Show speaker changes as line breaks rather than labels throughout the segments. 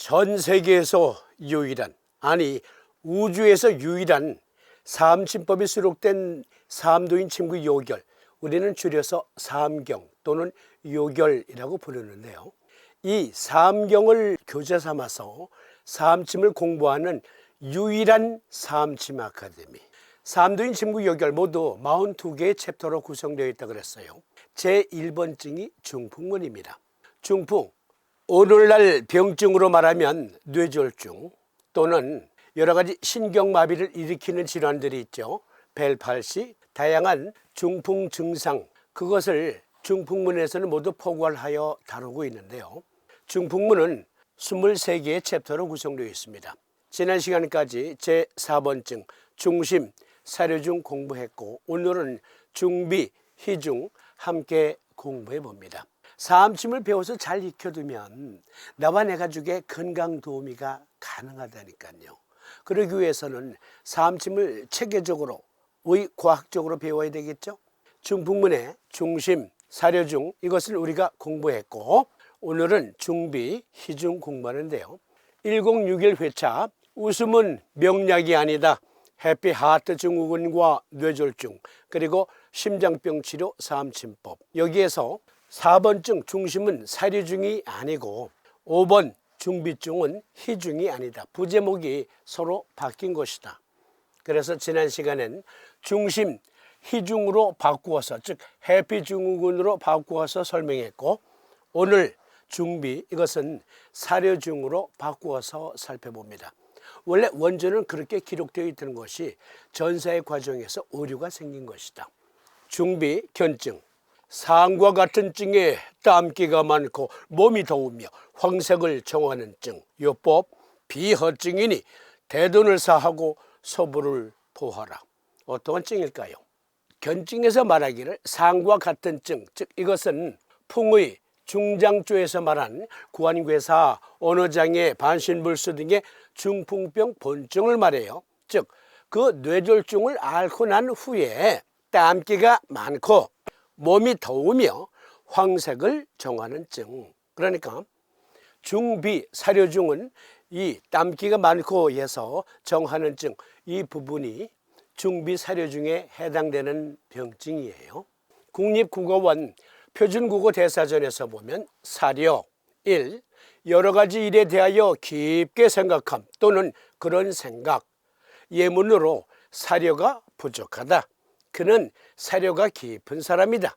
전 세계에서 유일한, 아니 우주에서 유일한 사암침법이 수록된 사암도인 침구 요결, 우리는 줄여서 사암경 또는 요결이라고 부르는데요. 이 사암경을 교재 삼아서 사암침을 공부하는 유일한 사암침 아카데미, 사암도인 침구 요결 모두 42개의 챕터로 구성되어 있다고 그랬어요. 제1번증이 중풍문입니다. 중풍, 오늘날 병증으로 말하면 뇌졸중 또는 여러 가지 신경마비를 일으키는 질환들이 있죠. 벨팔시, 다양한 중풍 증상, 그것을 중풍문에서는 모두 포괄하여 다루고 있는데요. 중풍문은 23개의 챕터로 구성되어 있습니다. 지난 시간까지 제4번증 중심, 사료중 공부했고 오늘은 중비, 희중 함께 공부해 봅니다. 사암침을 배워서 잘 익혀두면 나와 내 가족의 건강 도우미가 가능하다니까요. 그러기 위해서는 사암침을 체계적으로, 의과학적으로 배워야 되겠죠. 중풍문의 중심, 사료중 이것을 우리가 공부했고 오늘은 중비, 희중 공부하는데요. 1061회차 웃음은 명약이 아니다. 해피하트 증후군과 뇌졸중 그리고 심장병 치료 사암침법, 여기에서 4번증 중심은 사료중이 아니고 5번 중비중은 희중이 아니다. 부제목이 서로 바뀐 것이다. 그래서 지난 시간엔 중심, 희중으로 바꾸어서, 즉 해피증후군으로 바꾸어서 설명했고 오늘 중비, 이것은 사료중으로 바꾸어서 살펴봅니다. 원래 원전은 그렇게 기록되어 있던 것이 전사의 과정에서 오류가 생긴 것이다. 중비, 견증, 사암과 같은 증에 땀기가 많고 몸이 더우며 황색을 정하는 증, 요법 비허증이니 대돈을 사하고 소부를 보하라. 어떠한 증일까요? 견증에서 말하기를 사암과 같은 증, 즉 이것은 풍의 중장조에서 말한 구안괴사, 언어장애, 반신불수 등의 중풍병 본증을 말해요. 즉 그 뇌졸중을 앓고 난 후에 땀기가 많고 몸이 더우며 황색을 정하는 증. 그러니까 중비, 사료중은 이 땀기가 많고 해서 정하는 증, 이 부분이 중비, 사료중에 해당되는 병증이에요. 국립국어원 표준국어 대사전에서 보면 사료 1. 여러 가지 일에 대하여 깊게 생각함 또는 그런 생각. 예문으로 사료가 부족하다. 그는 사료가 깊은 사람이다.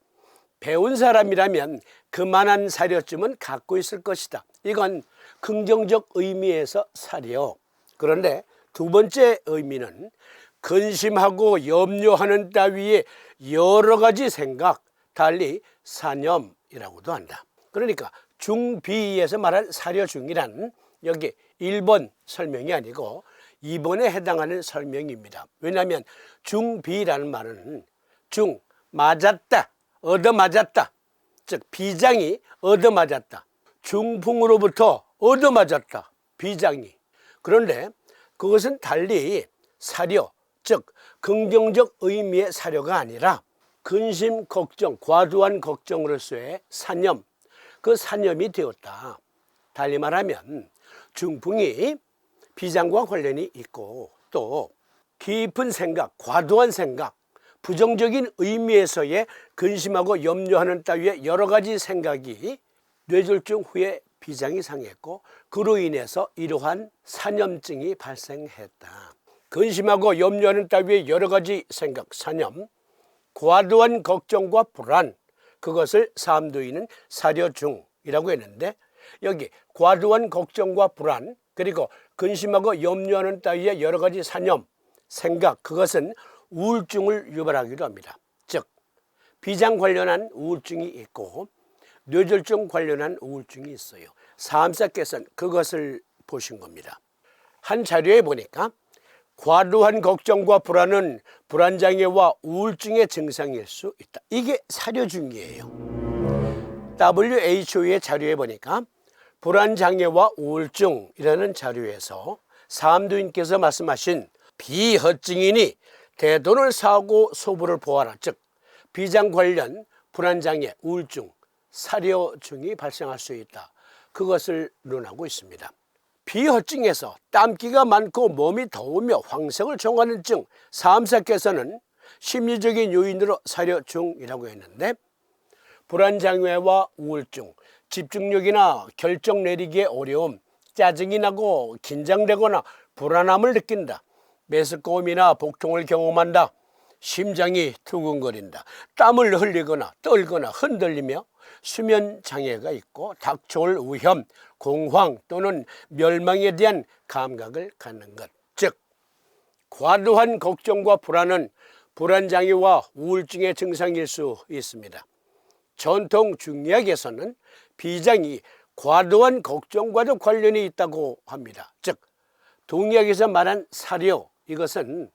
배운 사람이라면 그만한 사료쯤은 갖고 있을 것이다. 이건 긍정적 의미에서 사료. 그런데 두 번째 의미는 근심하고 염려하는 따위의 여러 가지 생각, 달리 사념이라고도 한다. 그러니까 중비에서 말한 사료중이란 여기 1번 설명이 아니고 2번에 해당하는 설명입니다. 왜냐하면 중비라는 말은 중, 맞았다, 얻어맞았다, 즉 비장이 얻어맞았다, 중풍으로부터 얻어맞았다, 비장이. 그런데 그것은 달리 사료, 즉 긍정적 의미의 사료가 아니라 근심, 걱정, 과도한 걱정으로서의 사념, 그 사념이 되었다. 달리 말하면 중풍이 비장과 관련이 있고 또 깊은 생각, 과도한 생각, 부정적인 의미에서의 근심하고 염려하는 따위의 여러 가지 생각이 뇌졸중 후에 비장이 상했고 그로 인해서 이러한 사념증이 발생했다. 근심하고 염려하는 따위의 여러 가지 생각, 사념, 과도한 걱정과 불안, 그것을 사암도인은 사료중이라고 했는데 여기 과도한 걱정과 불안 그리고 근심하고 염려하는 따위의 여러 가지 사념, 생각, 그것은 우울증을 유발하기도 합니다. 즉 비장 관련한 우울증이 있고 뇌졸중 관련한 우울증이 있어요. 사암사께서는 그것을 보신 겁니다. 한 자료에 보니까 과도한 걱정과 불안은 불안장애와 우울증의 증상일 수 있다. 이게 사료중이에요. WHO의 자료에 보니까 불안장애와 우울증이라는 자료에서 사암도인께서 말씀하신 비허증이니 대돈을 사고 소부를 보아라. 즉 비장 관련 불안장애, 우울증, 사료증이 발생할 수 있다. 그것을 논하고 있습니다. 비허증에서 땀기가 많고 몸이 더우며 황색을 종하는 증, 사암사께서는 심리적인 요인으로 사려 중이라고 했는데, 불안장애와 우울증, 집중력이나 결정 내리기에 어려움, 짜증이 나고 긴장되거나 불안함을 느낀다, 메스꺼움이나 복통을 경험한다, 심장이 두근거린다, 땀을 흘리거나 떨거나 흔들리며 수면 장애가 있고 닥쳐올 위험, 공황 또는 멸망에 대한 감각을 갖는 것. 즉, 과도한 걱정과 불안은 불안장애와 우울증의 증상일 수 있습니다. 전통 중의학에서는 비장이 과도한 걱정과도 관련이 있다고 합니다. 즉, 동의학에서 말한 사려, 이것은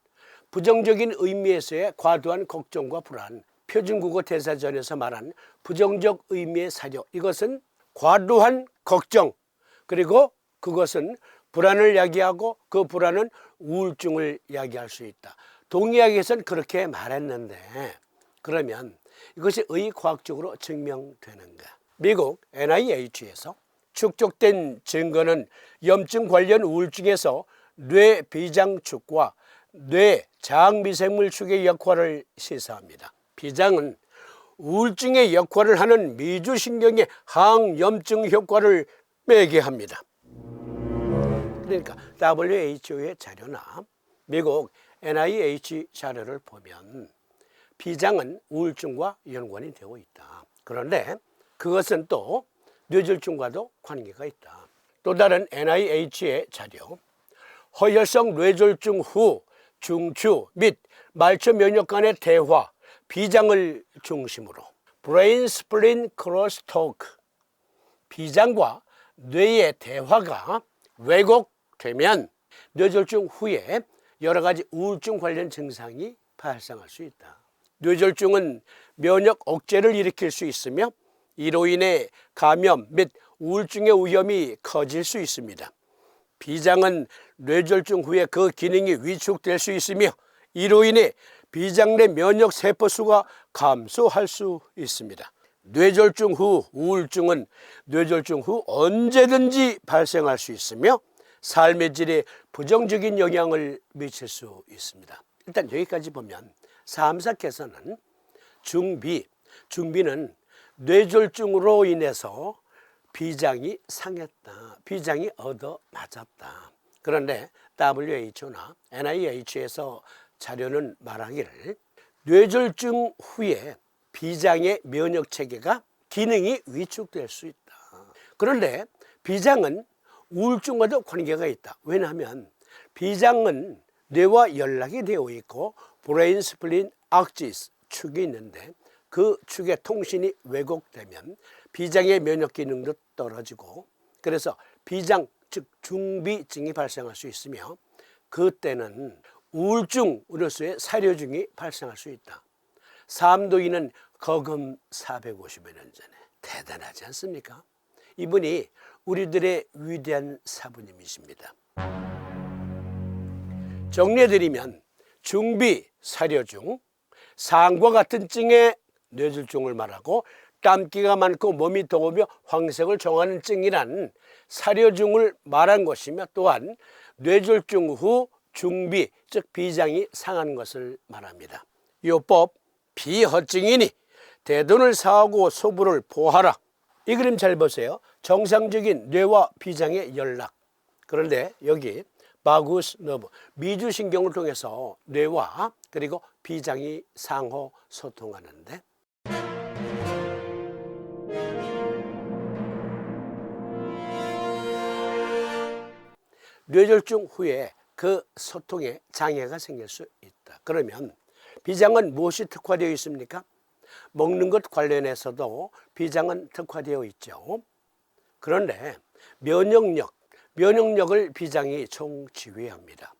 부정적인 의미에서의 과도한 걱정과 불안, 표준국어 대사전에서 말한 부정적 의미의 사려, 이것은 과도한 걱정, 그리고 그것은 불안을 야기하고 그 불안은 우울증을 야기할 수 있다. 동의학에서는 그렇게 말했는데, 그러면 이것이 의과학적으로 증명되는가? 미국 NIH에서 축적된 증거는 염증 관련 우울증에서 뇌 비장축과 뇌 자학미생물축의 역할을 시사합니다. 비장은 우울증의 역할을 하는 미주신경의 항염증 효과를 매개합니다. 그러니까 WHO의 자료나 미국 NIH 자료를 보면 비장은 우울증과 연관이 되어 있다. 그런데 그것은 또 뇌졸중과도 관계가 있다. 또 다른 NIH의 자료, 허혈성 뇌졸중 후 중추 및 말초 면역 간의 대화, 비장을 중심으로 브레인 스플린 크로스토크, 비장과 뇌의 대화가 왜곡되면 뇌졸중 후에 여러 가지 우울증 관련 증상이 발생할 수 있다. 뇌졸중은 면역 억제를 일으킬 수 있으며 이로 인해 감염 및 우울증의 위험이 커질 수 있습니다. 비장은 뇌졸중 후에 그 기능이 위축될 수 있으며 이로 인해 비장 내 면역 세포 수가 감소할 수 있습니다. 뇌졸중 후 우울증은 뇌졸중 후 언제든지 발생할 수 있으며 삶의 질에 부정적인 영향을 미칠 수 있습니다. 일단 여기까지 보면 사암사께서는 중비는 뇌졸중으로 인해서 비장이 상했다, 비장이 얻어맞았다. 그런데 WHO나 NIH에서 자료는 말하기를 뇌졸중 후에 비장의 면역체계가 기능이 위축될 수 있다. 그런데 비장은 우울증과도 관계가 있다. 왜냐하면 비장은 뇌와 연락이 되어 있고 브레인 스플린 악시스 축이 있는데 그 축의 통신이 왜곡되면 비장의 면역 기능도 떨어지고 그래서 비장 즉 중비증이 발생할 수 있으며 그때는 우울증으로서의 사려증이 발생할 수 있다. 삼도인은 거금 450여 년 전에, 대단하지 않습니까? 이분이 우리들의 위대한 사부님이십니다. 정리해드리면 중비, 사려증, 상과 같은 증의 뇌졸중을 말하고 땀기가 많고 몸이 더우며 황색을 정하는 증이란 사려증을 말한 것이며 또한 뇌졸중 후 중비, 즉 비장이 상한 것을 말합니다. 요법 비허증이니 대돈을 사하고 소부를 보하라. 이 그림 잘 보세요. 정상적인 뇌와 비장의 연락. 그런데 여기 바구스 너브, 미주신경을 통해서 뇌와 그리고 비장이 상호 소통하는데 뇌졸중 후에 그 소통에 장애가 생길 수 있다. 그러면 비장은 무엇이 특화되어 있습니까? 먹는 것 관련해서도 비장은 특화되어 있죠. 그런데 면역력을 비장이 총지휘합니다.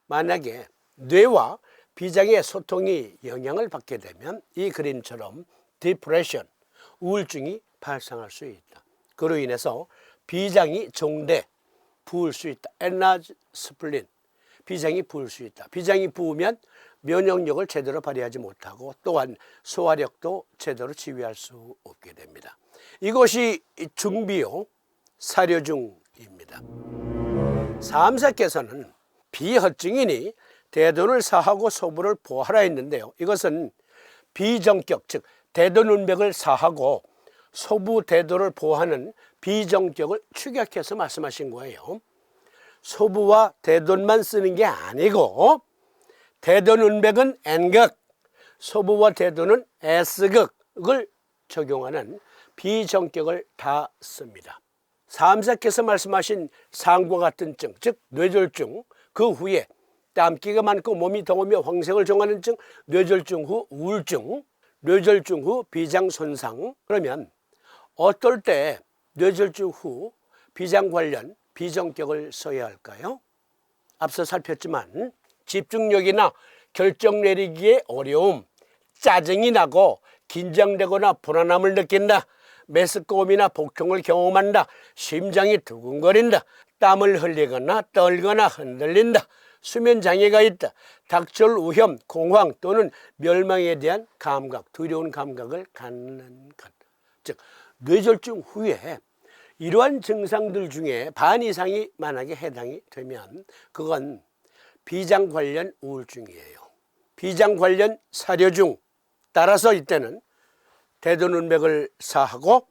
만약에 뇌와 비장의 소통이 영향을 받게 되면 이 그림처럼 디프레션, 우울증이 발생할 수 있다. 그로 인해서 비장이 종대, 부을 수 있다. 엔라지 스플린, 비장이 부을 수 있다. 비장이 부으면 면역력을 제대로 발휘하지 못하고 또한 소화력도 제대로 지휘할 수 없게 됩니다. 이것이 중비요 사료중입니다. 사암사께서는 비허증이니 대돈을 사하고 소부를 보하라 했는데요. 이것은 비정격, 즉 대돈운백을 사하고 소부 대도를 보하는 비정격을 축약해서 말씀하신 거예요. 소부와 대돈만 쓰는 게 아니고 대돈운백은 N극, 소부와 대돈은 S극을 적용하는 비정격을 다 씁니다. 사암사께서 말씀하신 상과 같은 증, 즉 뇌졸중, 그 후에 땀기가 많고 몸이 더우며 황색을 정하는 증, 뇌졸중 후 우울증, 뇌졸중 후 비장 손상. 그러면 어떨 때 뇌졸중 후 비장 관련 비정격을 써야 할까요? 앞서 살폈지만 집중력이나 결정 내리기에 어려움, 짜증이 나고 긴장되거나 불안함을 느낀다, 메스꺼움이나 복통을 경험한다, 심장이 두근거린다, 땀을 흘리거나 떨거나 흔들린다, 수면 장애가 있다, 닥칠 위험, 공황 또는 멸망에 대한 감각, 두려운 감각을 갖는 것. 즉 뇌졸중 후에 이러한 증상들 중에 반 이상이 만약에 해당이 되면 그건 비장 관련 우울증이에요. 비장 관련 사료중. 따라서 이때는 대돈운백을 사하고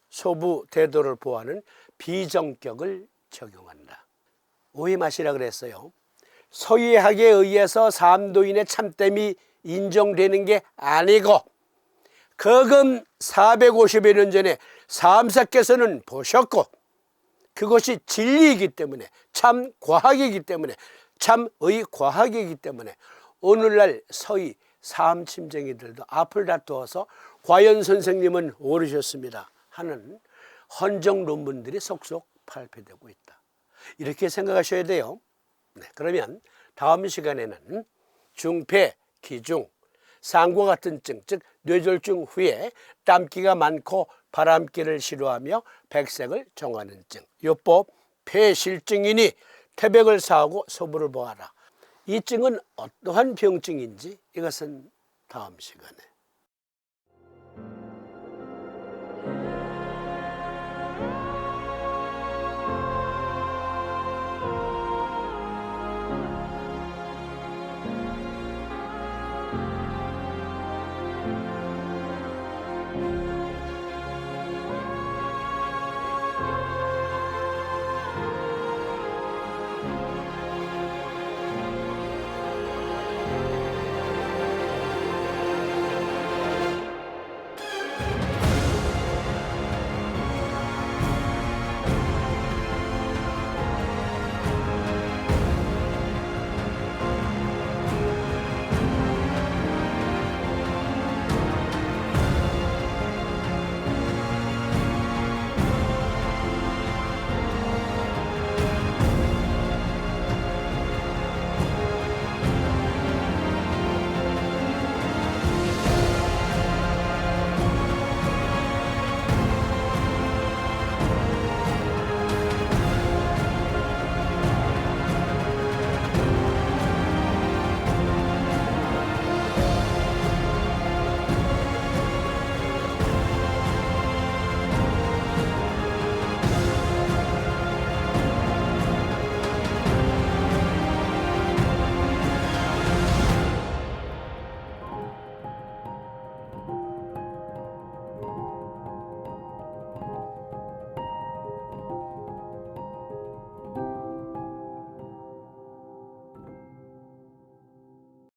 소부 대도를 보하는 비정격을 적용한다. 오해 마시라 그랬어요. 서예학에 의해서 사암도인의 참됨이 인정되는 게 아니고 거금 450여 년 전에 사암사께서는 보셨고 그것이 진리이기 때문에 참 과학이기 때문에 참의 과학이기 때문에 오늘날 서희 사암침쟁이들도 앞을 다투어서 과연 선생님은 옳으셨습니다 하는 헌정 논문들이 속속 발표되고 있다. 이렇게 생각하셔야 돼요. 네, 그러면 다음 시간에는 중폐, 기중, 상과 같은 증, 즉 뇌졸중 후에 땀기가 많고 바람기를 싫어하며 백색을 정하는 증, 요법 폐실증이니 태백을 사하고 소부를 보아라. 이 증은 어떠한 병증인지 이것은 다음 시간에